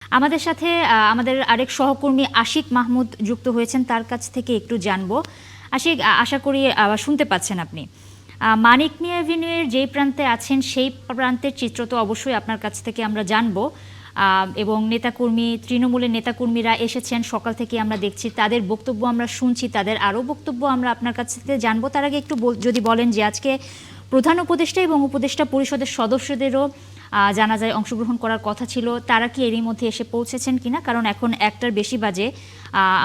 আমাদের সাথে আমাদের আরেক সহকর্মী আশিক মাহমুদ যুক্ত হয়েছেন, তার কাছ থেকে একটু জানবো। আশিক, আশা করি শুনতে পাচ্ছেন আপনি। মানিক মিয়া এভিনিউয়ের যেই প্রান্তে আছেন সেই প্রান্তের চিত্র তো অবশ্যই আপনার কাছ থেকে আমরা জানবো, এবং নেতাকর্মী, তৃণমূলের নেতাকর্মীরা এসেছেন সকাল থেকে, আমরা দেখছি তাদের বক্তব্য আমরা শুনছি, তাদের আরও বক্তব্য আমরা আপনার কাছ থেকে জানবো। তার আগে একটু যদি বলেন যে আজকে প্রধান উপদেষ্টা এবং উপদেষ্টা পরিষদের সদস্যদেরও জানাজায় অংশগ্রহণ করার কথা ছিল, তারা কি এরই মধ্যে এসে পৌঁছেছেন কিনা? কারণ এখন 1টার বেশি বাজে,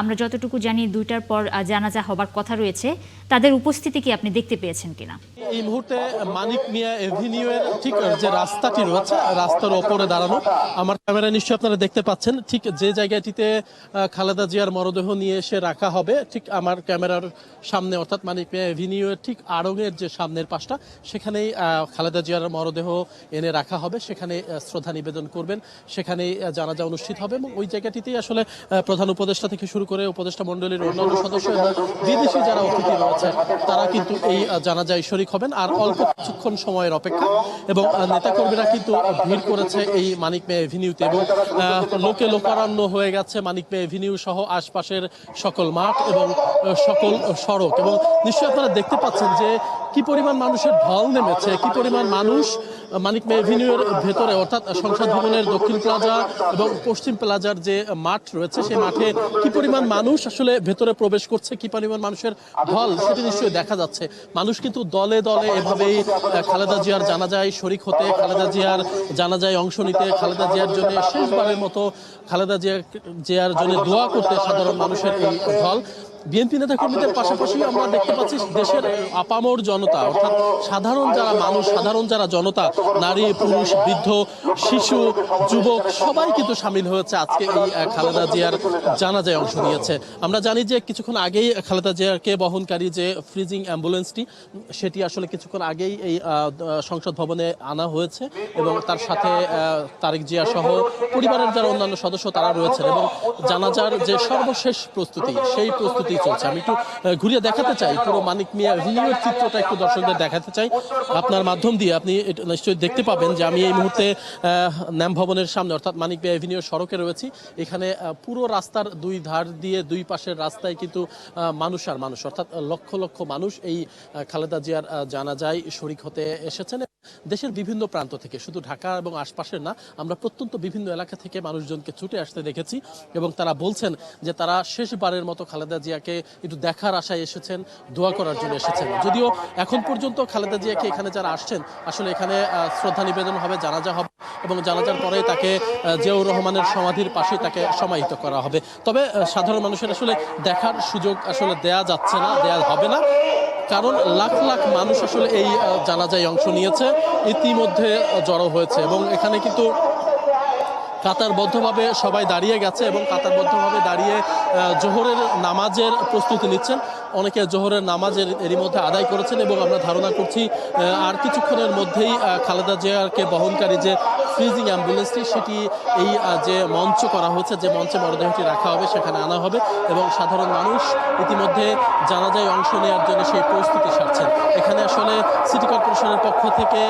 আমরা যতটুকু জানি 2টার পর জানাজা হবার কথা রয়েছে। তাদের উপস্থিতি কি আপনি দেখতে পেয়েছেন কিনা? এই মুহূর্তে মানিক মিয়া এভিনিউয়ের ঠিক যে রাস্তাটি রয়েছে, রাস্তার ওপরে দাঁড়ানো। আমার ক্যামেরা নিশ্চয়ই আপনারা দেখতে পাচ্ছেন, ঠিক যে জায়গাটিতে খালেদা জিয়ার মরদেহ নিয়ে এসে রাখা হবে, ঠিক আমার ক্যামেরার সামনে, অর্থাৎ মানিক মিয়া এভিনিউয়ের ঠিক আড়ংয়ের যে সামনের পাশটা, সেখানেই খালেদা জিয়ার মরদেহ এনে রাখা হবে। সেখানে শ্রদ্ধা নিবেদন করবেন, সেখানেই জানাজা অনুষ্ঠিত হবে এবং ওই জায়গাটিতেই আসলে প্রধান উপদেষ্টা থেকে শুরু করে উপদেষ্টা মণ্ডলীর অন্যান্য সদস্য এবং বিদেশি যারা অতিথি রয়েছে তারা কিন্তু এই জানাজায় শরীক হবেন। আর অল্প কিছুক্ষণ সময়ের অপেক্ষা, এবং নেতাকর্মীরা কিন্তু ভিড় করেছে এই মানিক মিয়া এভিনিউতে, এবং লোকে লোকারণ্য হয়ে গেছে মানিক মিয়া এভিনিউ সহ আশপাশের সকল মাঠ এবং সকল সড়ক। এবং নিশ্চয়ই আপনারা দেখতে পাচ্ছেন যে কি পরিমাণ মানুষের ঢল নেমেছে, কি পরিমাণ মানুষ মানিক মিয়া এভিনিউয়ের ভেতরে, অর্থাৎ সংসদ ভবনের দক্ষিণ প্লাজা এবং পশ্চিম প্লাজার যে মাঠ রয়েছে সেই মাঠে কি পরিমাণ মানুষ আসলে ভেতরে প্রবেশ করছে, কি পরিমাণ মানুষের ঢল সেটি নিশ্চয়ই দেখা যাচ্ছে। মানুষ কিন্তু দলে দলে এভাবেই খালেদা জিয়ার জানাজায় শরীক হতে, খালেদা জিয়ার জানাজায় অংশ নিতে, খালেদা জিয়ার জন্য শেষবারের মতো খালেদা জিয়ার জন্য দোয়া করতে সাধারণ মানুষের এই ঢল। বিএনপি নেতাকর্মীদের পাশাপাশি আমরা দেখতে পাচ্ছি দেশের আপামর জনতা, অর্থাৎ সাধারণ যারা মানুষ, সাধারণ যারা জনতা, নারী, পুরুষ, বৃদ্ধ, শিশু, যুবক, সবাই কিন্তু সামিল হয়েছে আজকে এই খালেদা জিয়ার জানাজায় অংশ নিয়েছে। আমরা জানি যে কিছুক্ষণ আগেই খালেদা জিয়াকে বহনকারী যে ফ্রিজিং অ্যাম্বুলেন্সটি, সেটি আসলে কিছুক্ষণ আগেই এই সংসদ ভবনে আনা হয়েছে এবং তার সাথে তারেক জিয়া সহ পরিবারের যারা অন্যান্য সদস্য তারা রয়েছেন, এবং জানাজার যে সর্বশেষ প্রস্তুতি, সেই প্রস্তুতি চলছে। আমি একটু ঘুরিয়ে দেখাতে চাই পুরো মানিক মিয়া এভিনিউয়ের চিত্রটা, একটু দর্শকদের দেখাতে চাই আপনার মাধ্যম দিয়ে। আপনি নিশ্চয়ই দেখতে পাবেন যে আমি এই মুহূর্তে ন্যাম ভবনের সামনে, অর্থাৎ মানিক মিয়া এভিনিউর সড়কে রয়েছি। এখানে পুরো রাস্তার দুই ধার দিয়ে দুই পাশের রাস্তায় কিন্তু মানুষ আর মানুষ, অর্থাৎ লক্ষ লক্ষ মানুষ এই খালেদা জিয়ার জানাজায় শরীক হতে এসেছেন। দেশের বিভিন্ন প্রান্ত থেকে, শুধু ঢাকা এবং আশপাশের না, আমরা প্রত্যন্ত বিভিন্ন এলাকা থেকে মানুষজনকে ছুটে আসতে দেখেছি, এবং তারা বলছেন যে তারা শেষবারের মতো খালেদা জিয়াকে একটু দেখার আশায় এসেছেন, দোয়া করার জন্য এসেছেন। যদিও এখন পর্যন্ত খালেদা জিয়াকে এখানে যারা আসছেন, আসলে এখানে শ্রদ্ধা নিবেদন হবে, জানাজা হবে, এবং জানাজার পরে তাকে জিয়াউর রহমানের সমাধির পাশে তাকে সমাহিত করা হবে। তবে সাধারণ মানুষের আসলে দেখার সুযোগ আসলে দেয়া যাচ্ছে না, দেয়া হবে না, কারণ লাখ লাখ মানুষ আসলে এই জানাজায় অংশ নিয়েছে, ইতিমধ্যে জড়ো হয়েছে, এবং এখানে কিন্তু কাতারবদ্ধভাবে সবাই দাঁড়িয়ে গেছে এবং কাতারবদ্ধভাবে দাঁড়িয়ে জোহরের নামাজের প্রস্তুতি নিচ্ছেন। অনেকে জোহরের নামাজের এরই মধ্যে আদায় করেছেন, এবং আমরা ধারণা করছি আর কিছুক্ষণের মধ্যেই খালেদা জিয়াকে বহনকারী যে ফ্রিজিং অ্যাম্বুলেন্সটি, সেটি এই যে মঞ্চ করা হয়েছে, যে মঞ্চে মরদেহটি রাখা হবে, সেখানে আনা হবে, এবং সাধারণ মানুষ ইতিমধ্যে জানাজায় অংশ নেওয়ার জন্য সেই প্রস্তুতি সারছেন। এখানে আসলে সিটি কর্পোরেশনের পক্ষ থেকে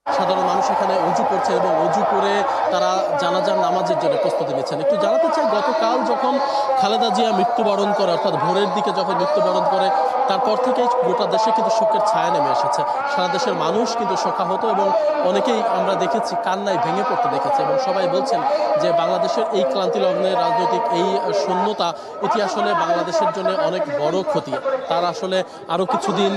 সাধারণ মানুষ এখানে উজু করছে এবং উজু করে তারা জানাজার নামাজের জন্য প্রস্তুতি নিচ্ছেন। একটু জানাতে চাই, গতকাল যখন খালেদা জিয়া মৃত্যুবরণ করে, অর্থাৎ ভোরের দিকে যখন মৃত্যুবরণ করে, তারপর থেকেই গোটা দেশে কিন্তু শোকের ছায়া নেমে এসেছে। সারা দেশের মানুষ কিন্তু শোকাহত, এবং অনেকেই আমরা দেখেছি কান্নায় ভেঙে পড়তে দেখেছে, এবং সবাই বলছেন যে বাংলাদেশের এই ক্লান্তি লগ্নে রাজনৈতিক এই শূন্যতা, এটি আসলে বাংলাদেশের জন্য অনেক বড় ক্ষতি। তার আসলে আরও কিছুদিন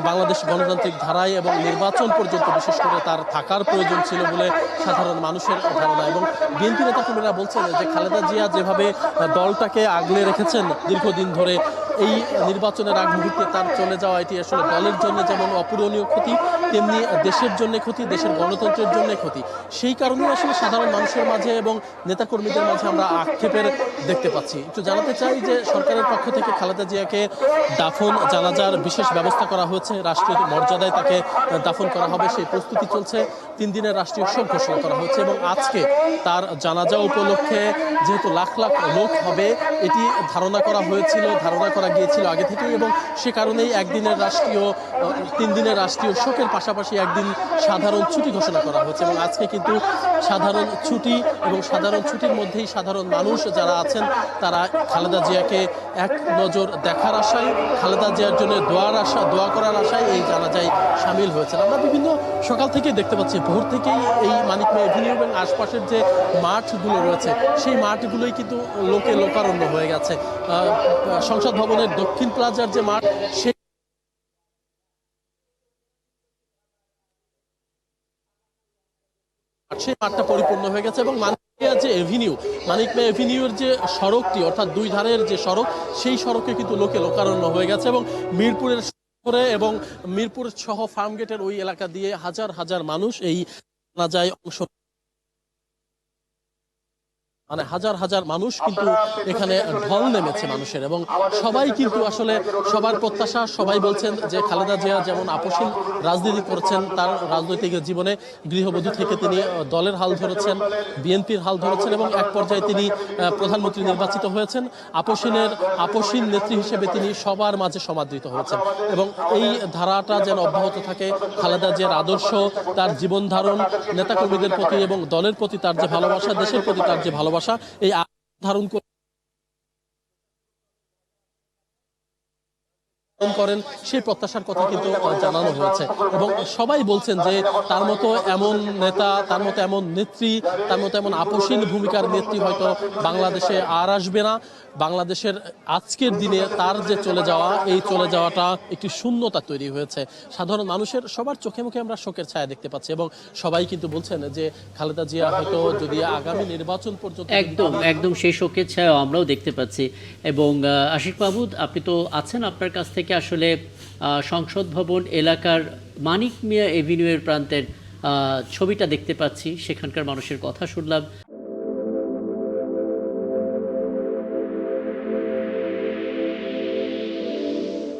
বাংলাদেশ গণতান্ত্রিক ধারায় এবং নির্বাচন পর্যন্ত বিশেষ করে তার থাকার প্রয়োজন ছিল বলে সাধারণ মানুষের ধারণা। এবং বিএনপি নেতাকর্মীরা বলছেন যে খালেদা জিয়া যেভাবে দলটাকে আগলে রেখেছেন দীর্ঘদিন ধরে, এই নির্বাচনের আগ মুহূর্তে তার চলে যাওয়া, এটি আসলে দলের জন্য যেমন অপূরণীয় ক্ষতি, তেমনি দেশের জন্য ক্ষতি, দেশের গণতন্ত্রের জন্য ক্ষতি। সেই কারণেই আসলে সাধারণ মানুষের মাঝে এবং নেতাকর্মীদের মাঝে আমরা আক্ষেপের দেখতে পাচ্ছি। একটু জানাতে চাই যে সরকারের পক্ষ থেকে খালেদা জিয়াকে দাফন জানাজার বিশেষ ব্যবস্থা করা হয়েছে, রাষ্ট্রীয় মর্যাদায় তাকে দাফন করা হবে, সেই প্রস্তুতি চলছে। 3 দিনের রাষ্ট্রীয় শোক ঘোষণা করা হচ্ছে, এবং আজকে তার জানাজা উপলক্ষে যেহেতু লাখ লাখ লোক হবে, এটি ধারণা করা গিয়েছিল আগে থেকেই, এবং সে কারণেই 3 দিনের রাষ্ট্রীয় শোকের পাশাপাশি পাশাপাশি একদিন সাধারণ ছুটি ঘোষণা করা হয়েছে এবং আজকে কিন্তু সাধারণ ছুটি এবং সাধারণ ছুটির মধ্যেই সাধারণ মানুষ যারা আছেন তারা খালেদা জিয়াকে এক নজর দেখার আশায়, খালেদা জিয়ার জন্য দোয়া করার আশায় এই জানাজায় সামিল হয়েছেন। আমরা বিভিন্ন সকাল থেকেই দেখতে পাচ্ছি, ভোর থেকেই এই মানিক মিয়া এভিনিউ এবং আশপাশের যে মাঠগুলো রয়েছে সেই মাঠগুলোই কিন্তু লোকে লোকারণ্য হয়ে গেছে। সংসদ ভবনের দক্ষিণ প্লাজার যে মাঠ সেই মাঠটা পরিপূর্ণ হয়ে গেছে এবং মানিক মিয়া যে এভিনিউ, মানিক মিয়া এভিনিউর যে সড়কটি অর্থাৎ দুই ধারের যে সড়ক সেই সড়কে কিন্তু লোকে লোকারণ্য হয়ে গেছে এবং মিরপুরের এবং মিরপুর সহ ফার্মগেটের ওই এলাকা দিয়ে হাজার হাজার মানুষ এই জানাজায় অংশ, মানে হাজার হাজার মানুষ কিন্তু এখানে ঢল নেমেছে মানুষের এবং সবাই কিন্তু আসলে সবার প্রত্যাশা, সবাই বলছেন যে খালেদা জিয়া যেমন আপসীন রাজনীতি করেছেন, তার রাজনৈতিক জীবনে গৃহবধূ থেকে তিনি দলের হাল ধরেছেন, বিএনপির হাল ধরেছেন এবং এক পর্যায়ে তিনি প্রধানমন্ত্রী নির্বাচিত হয়েছেন। আপসীন নেত্রী হিসেবে তিনি সবার মাঝে সমাদৃত হয়েছেন এবং এই ধারাটা যেন অব্যাহত থাকে। খালেদা জিয়ার আদর্শ, তার জীবন ধারণ, নেতাকর্মীদের প্রতি এবং দলের প্রতি তার যে ভালোবাসা, দেশের প্রতি তার যে ভালোবাসা, এই ধারণ করেন সেই প্রত্যাশার কথা কিন্তু জানানো হয়েছে এবং সবাই বলছেন যে তার মতো এমন নেতা, তার মতো এমন নেত্রী, তার মতো এমন আপসীন ভূমিকার নেত্রী হয়তো বাংলাদেশে আর আসবে না। বাংলাদেশের আজকের দিনে তার যে চলে যাওয়া, এই চলে যাওয়াটা একটি শূন্যতা তৈরি হয়েছে। সাধারণ মানুষের সবার চোখে মুখে আমরা শোকের ছায়া দেখতে পাচ্ছি এবং সবাই কিন্তু বলছেন যে খালেদা জিয়া হয়তো যদি আগামী নির্বাচন পর্যন্ত একদম সেই শোকের ছায়া আমরাও দেখতে পাচ্ছি। এবং আশিক মাহমুদ, আপনি তো আছেন, আপনার কাছ থেকে আসলে সংসদ ভবন এলাকার মানিক মিয়া এভিনিউয়ের প্রান্তের ছবিটা দেখতে পাচ্ছি, সেখানকার মানুষের কথা শুনলাম।